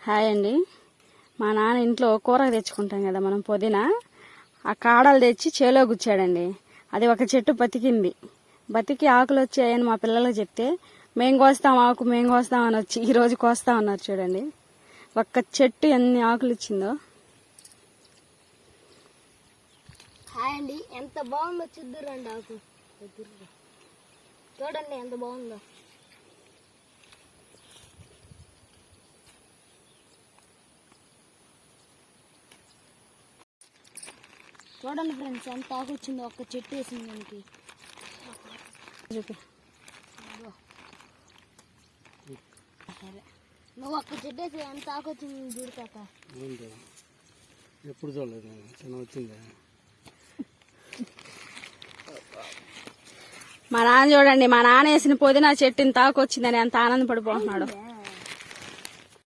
Hi అండి. మా నాన్న ఇంట్లో కూర తెచ్చుకుంటాం కదా మనం పుదీనా, ఆ కాడలు తెచ్చి చేలో గుచ్చాడండి. అది ఒక చెట్టు బతికి ఆకులు వచ్చాయని మా పిల్లలకు చెప్తే మేం కోస్తాం ఆకు మేం కోస్తాం అని వచ్చి ఈరోజు కోస్తా ఉన్నారు. చూడండి ఒక్క చెట్టు ఎన్ని ఆకులు ఇచ్చిందో. హాయ్ అండి, ఎంత బాగుందో చూద్దురండి ఆకు. చూడండి ఎంత బాగుందో. చూడండి ఫ్రెండ్స్ ఎంత ఆకు వచ్చిందో ఒక్క చెట్టు వేసింది దానికి. సరే నువ్వు ఒక్క చెట్టు వేసి ఎంత ఆకు వచ్చింది చూడు కాక. ఎప్పుడు చూడలేదు, చిన్న వచ్చింది. మా నాన్న చూడండి, మా నాన్న వేసిన పుదీనా చెట్టు ఇంత ఆకు వచ్చిందని ఎంత ఆనందపడిపోతున్నాడు.